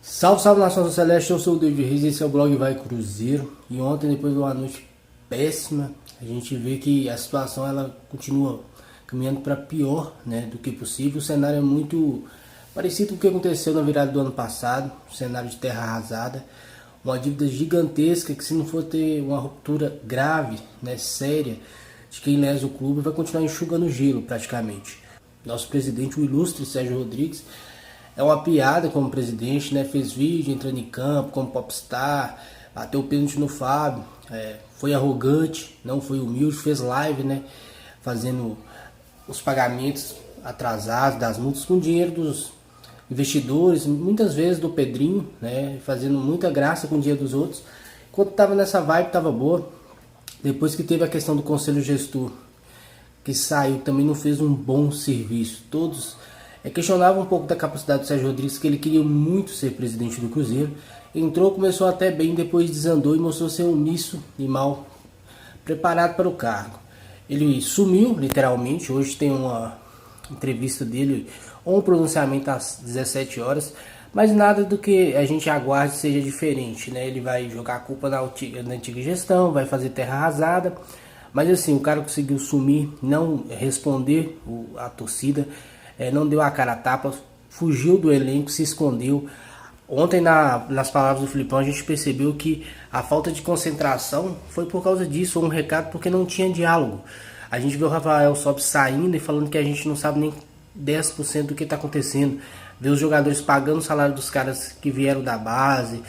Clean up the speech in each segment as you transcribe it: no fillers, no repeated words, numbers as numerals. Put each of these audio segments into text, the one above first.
Salve, salve nação celeste, eu sou o David Reis e esse é o blog Vai Cruzeiro. E ontem, depois de uma noite péssima, a gente vê que a situação ela continua caminhando para pior, né, do que possível. O cenário é muito parecido com o que aconteceu na virada do ano passado, um cenário de terra arrasada, uma dívida gigantesca que, se não for ter uma ruptura grave, né, séria, de quem lesa o clube, vai continuar enxugando gelo praticamente. Nosso presidente, o ilustre Sérgio Rodrigues, é uma piada como presidente, né? Fez vídeo entrando em campo como popstar, bateu o pênalti no Fábio, foi arrogante, não foi humilde, fez live, né? Fazendo os pagamentos atrasados das multas com dinheiro dos investidores, muitas vezes do Pedrinho, né? Fazendo muita graça com o dinheiro dos outros. Enquanto estava nessa vibe, estava boa. Depois que teve a questão do conselho gestor, que saiu, também não fez um bom serviço. Todos questionava um pouco da capacidade do Sérgio Rodrigues, que ele queria muito ser presidente do Cruzeiro. Entrou, começou até bem, depois desandou e mostrou ser omisso e mal preparado para o cargo. Ele sumiu, literalmente. Hoje tem uma entrevista dele, ou um pronunciamento às 17 horas, mas nada do que a gente aguarde seja diferente, né? Ele vai jogar a culpa na antiga gestão, vai fazer terra arrasada, mas assim, o cara conseguiu sumir, não responder a torcida, não deu a cara a tapa, fugiu do elenco, se escondeu. Ontem, nas palavras do Filipão, a gente percebeu que a falta de concentração foi por causa disso, foi um recado porque não tinha diálogo. A gente viu o Rafael Sobis saindo e falando que a gente não sabe nem 10% do que está acontecendo. Vê os jogadores pagando o salário dos caras que vieram da base,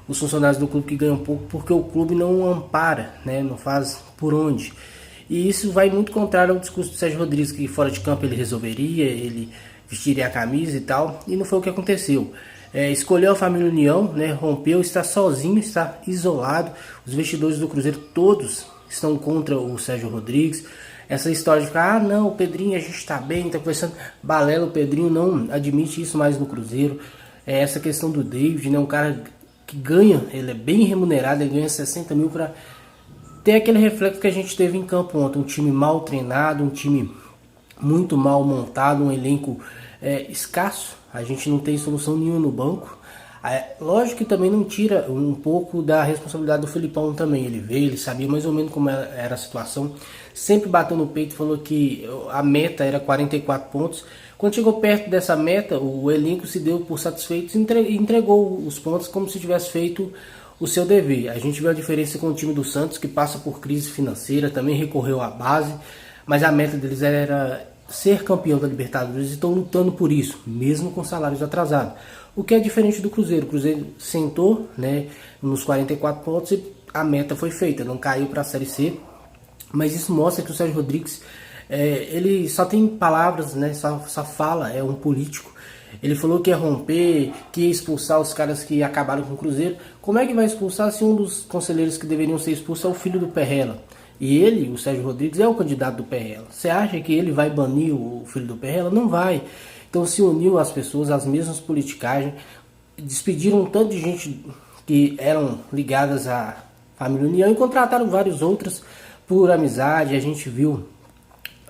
os funcionários do clube que ganham pouco, porque o clube não ampara, né? Não faz por onde. E isso vai muito contrário ao discurso do Sérgio Rodrigues, que fora de campo ele resolveria, ele vestiria a camisa e tal, e não foi o que aconteceu. Escolheu a família União, né, rompeu, está sozinho, está isolado. Os investidores do Cruzeiro todos estão contra o Sérgio Rodrigues. Essa história de ficar, não, o Pedrinho a gente está bem, está conversando, balela, o Pedrinho não admite isso mais no Cruzeiro. Essa questão do David, né, um cara que ganha, ele é bem remunerado, ele ganha 60 mil para ter aquele reflexo que a gente teve em campo ontem. Um time mal treinado, um time muito mal montado, um elenco escasso. A gente não tem solução nenhuma no banco. Lógico que também não tira um pouco da responsabilidade do Filipão também. Ele veio, ele sabia mais ou menos como era a situação. Sempre bateu no peito e falou que a meta era 44 pontos. Quando chegou perto dessa meta, o elenco se deu por satisfeito e entregou os pontos como se tivesse feito o seu dever. A gente viu a diferença com o time do Santos, que passa por crise financeira, também recorreu à base, mas a meta deles era ser campeão da Libertadores e estão lutando por isso, mesmo com salários atrasados. O que é diferente do Cruzeiro. O Cruzeiro sentou, né, nos 44 pontos e a meta foi feita, não caiu para a Série C, mas isso mostra que o Sérgio Rodrigues, ele só tem palavras, né, só fala, é um político. Ele falou que ia romper, que ia expulsar os caras que acabaram com o Cruzeiro. Como é que vai expulsar se um dos conselheiros que deveriam ser expulsos é o filho do Perrella? E ele, o Sérgio Rodrigues, é o candidato do Perrella. Você acha que ele vai banir o filho do Perrella? Não vai. Então se uniu as pessoas, as mesmas politicagens, despediram um tanto de gente que eram ligadas à família União e contrataram vários outros por amizade. A gente viu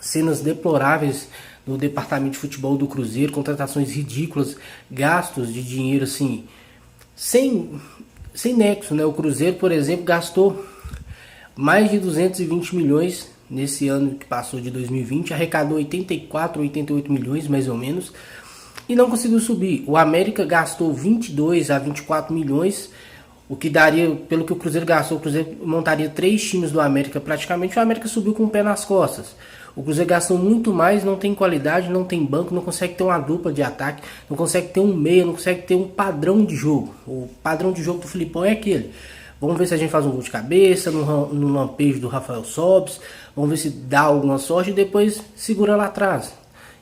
cenas deploráveis no departamento de futebol do Cruzeiro, contratações ridículas, gastos de dinheiro assim, sem nexo, né? O Cruzeiro, por exemplo, gastou mais de 220 milhões nesse ano que passou de 2020, arrecadou 84, 88 milhões mais ou menos, e não conseguiu subir. O América gastou 22 a 24 milhões, o que daria, pelo que o Cruzeiro gastou, o Cruzeiro montaria 3 times do América praticamente. O América subiu com o pé nas costas. O Cruzeiro gastou muito mais, não tem qualidade, não tem banco, não consegue ter uma dupla de ataque, não consegue ter um meia, não consegue ter um padrão de jogo. O padrão de jogo do Filipão é aquele. Vamos ver se a gente faz um gol de cabeça, no lampejo do Rafael Sobis, vamos ver se dá alguma sorte e depois segura lá atrás.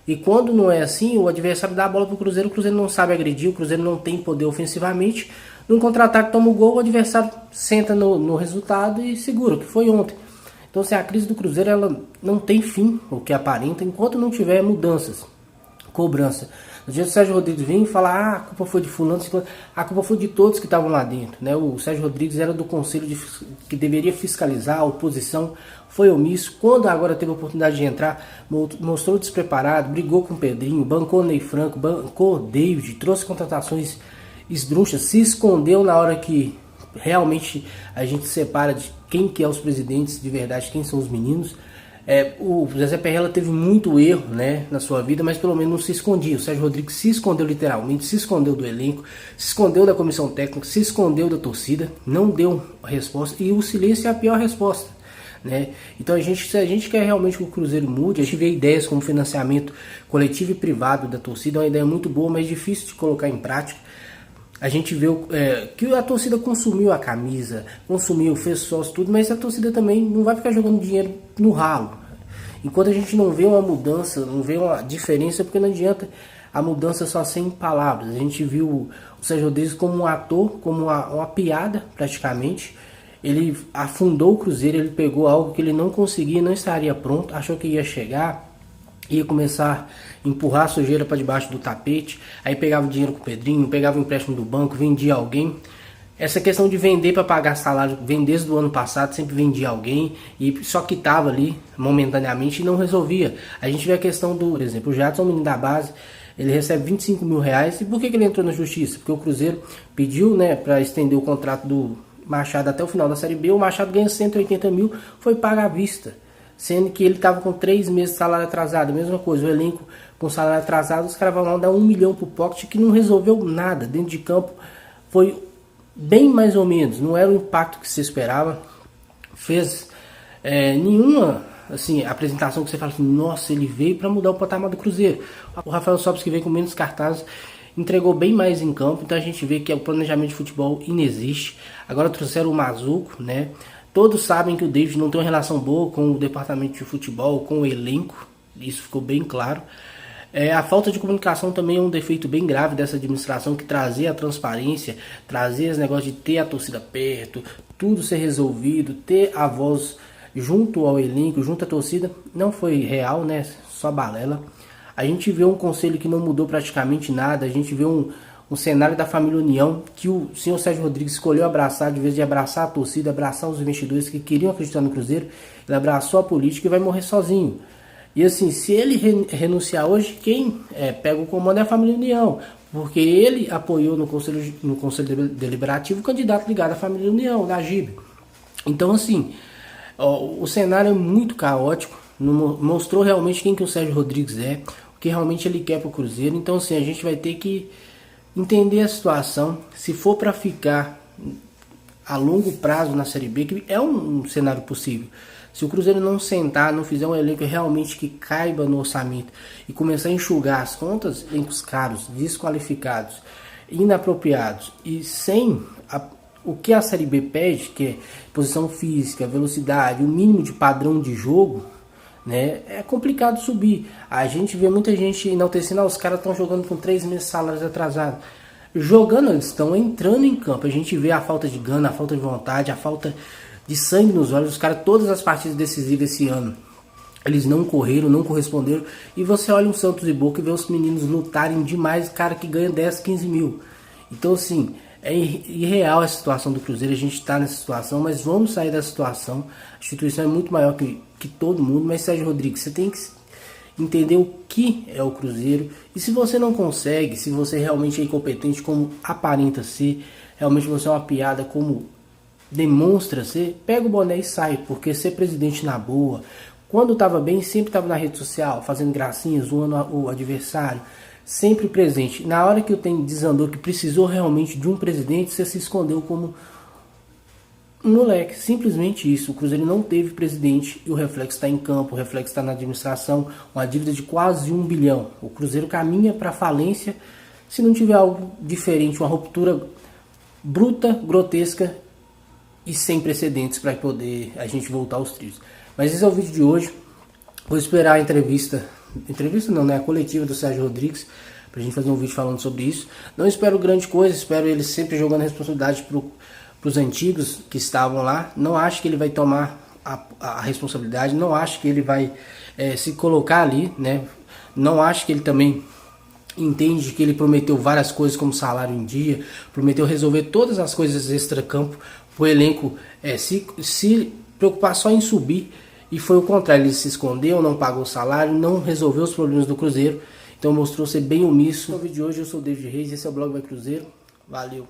E quando não é assim, o adversário dá a bola pro Cruzeiro, o Cruzeiro não sabe agredir, o Cruzeiro não tem poder ofensivamente. Num contra-ataque toma o gol, o adversário senta no resultado e segura, que foi ontem. Então, assim, a crise do Cruzeiro ela não tem fim, o que aparenta, enquanto não tiver mudanças, cobrança Não adianta o Sérgio Rodrigues vir e falar, a culpa foi de fulano, a culpa foi de todos que estavam lá dentro, né? O Sérgio Rodrigues era do conselho que deveria fiscalizar, a oposição foi omisso. Quando agora teve a oportunidade de entrar, mostrou despreparado, brigou com o Pedrinho, bancou o Ney Franco, bancou o David, trouxe contratações esdrúxulas, se escondeu na hora que realmente a gente separa de quem que é os presidentes de verdade, quem são os meninos. O Zezé Perrella teve muito erro, né, na sua vida, mas pelo menos não se escondia. O Sérgio Rodrigues se escondeu literalmente, se escondeu do elenco, se escondeu da comissão técnica, se escondeu da torcida, não deu a resposta, e o silêncio é a pior resposta, né? Então se a gente quer realmente que o Cruzeiro mude, a gente vê ideias como financiamento coletivo e privado da torcida, é uma ideia muito boa, mas difícil de colocar em prática. A gente vê que a torcida consumiu a camisa, consumiu, fez sócio, tudo, mas a torcida também não vai ficar jogando dinheiro no ralo. Enquanto a gente não vê uma mudança, não vê uma diferença, porque não adianta a mudança só sem palavras. A gente viu o Sérgio Rodrigues como um ator, como uma piada praticamente. Ele afundou o Cruzeiro, ele pegou algo que ele não conseguia, não estaria pronto, achou que ia chegar, ia começar a empurrar a sujeira para debaixo do tapete, aí pegava o dinheiro com o Pedrinho, pegava o empréstimo do banco, vendia alguém. Essa questão de vender para pagar salário, vem desde o ano passado, sempre vendia alguém e só quitava ali momentaneamente e não resolvia. A gente vê a questão do, por exemplo, o Jadson, o menino da base, ele recebe 25 mil reais. E por que ele entrou na justiça? Porque o Cruzeiro pediu, né, para estender o contrato do Machado até o final da Série B. O Machado ganha 180 mil, foi pago à vista, sendo que ele estava com 3 meses de salário atrasado. Mesma coisa, o elenco com salário atrasado, os caras vão lá dar 1 milhão pro Pocket, que não resolveu nada. Dentro de campo foi bem mais ou menos, não era o impacto que se esperava. Fez nenhuma assim, apresentação que você fala assim, nossa, ele veio para mudar o patamar do Cruzeiro. O Rafael Sobis, que veio com menos cartazes, entregou bem mais em campo. Então a gente vê que o planejamento de futebol inexiste. Agora trouxeram o Mazuco, né? Todos sabem que o David não tem uma relação boa com o departamento de futebol, com o elenco. Isso ficou bem claro. A falta de comunicação também é um defeito bem grave dessa administração, que trazia a transparência, trazia esse negócio de ter a torcida perto, tudo ser resolvido, ter a voz junto ao elenco, junto à torcida. Não foi real, né? Só balela. A gente vê um conselho que não mudou praticamente nada. A gente vê um cenário da família União que o senhor Sérgio Rodrigues escolheu abraçar, de vez de abraçar a torcida, abraçar os investidores que queriam acreditar no Cruzeiro. Ele abraçou a política e vai morrer sozinho. E assim, se ele renunciar hoje, quem pega o comando é a família União, porque ele apoiou no conselho deliberativo o candidato ligado à família União, da GIB. Então assim, o cenário é muito caótico, mostrou realmente quem que o Sérgio Rodrigues é, o que realmente ele quer para o Cruzeiro. Então assim, a gente vai ter que entender a situação. Se for para ficar a longo prazo na Série B, que é um cenário possível, se o Cruzeiro não sentar, não fizer um elenco realmente que caiba no orçamento e começar a enxugar as contas, elencos caros, desqualificados, inapropriados e sem o que a Série B pede, que é posição física, velocidade, o mínimo de padrão de jogo, né, é complicado subir. A gente vê muita gente enaltecendo, os caras estão jogando com 3 meses de salários atrasados. Jogando, eles estão entrando em campo. A gente vê a falta de gana, a falta de vontade, a falta de sangue nos olhos. Os caras, todas as partidas decisivas esse ano, eles não correram, não corresponderam. E você olha um Santos e Boca e vê os meninos lutarem demais, cara que ganha 10, 15 mil. Então assim, é irreal a situação do Cruzeiro. A gente está nessa situação, mas vamos sair da situação. A instituição é muito maior que todo mundo. Mas Sérgio Rodrigues, você tem que entender o que é o Cruzeiro. E se você não consegue, se você realmente é incompetente como aparenta ser, realmente você é uma piada como demonstra ser, pega o boné e sai. Porque ser presidente na boa, quando estava bem, sempre estava na rede social, fazendo gracinhas, zoando o adversário, sempre presente. Na hora que o trem desandou, que precisou realmente de um presidente, você se escondeu como um moleque. Simplesmente isso. O Cruzeiro não teve presidente e o reflexo está em campo, o reflexo está na administração, uma dívida de quase 1 bilhão. O Cruzeiro caminha para a falência se não tiver algo diferente, uma ruptura bruta, grotesca e sem precedentes para poder a gente voltar aos trilhos. Mas esse é o vídeo de hoje. Vou esperar a entrevista não, né? A coletiva do Sérgio Rodrigues, pra gente fazer um vídeo falando sobre isso. Não espero grande coisa, espero ele sempre jogando a responsabilidade pros antigos que estavam lá. Não acho que ele vai tomar a responsabilidade, não acho que ele vai se colocar ali, né? Não acho que ele também entende que ele prometeu várias coisas como salário em dia, prometeu resolver todas as coisas extra-campo, o elenco se preocupar só em subir, e foi o contrário, ele se escondeu, não pagou o salário, não resolveu os problemas do Cruzeiro, então mostrou ser bem omisso. No vídeo de hoje eu sou o David Reis, esse é o Blog Vai Cruzeiro, valeu!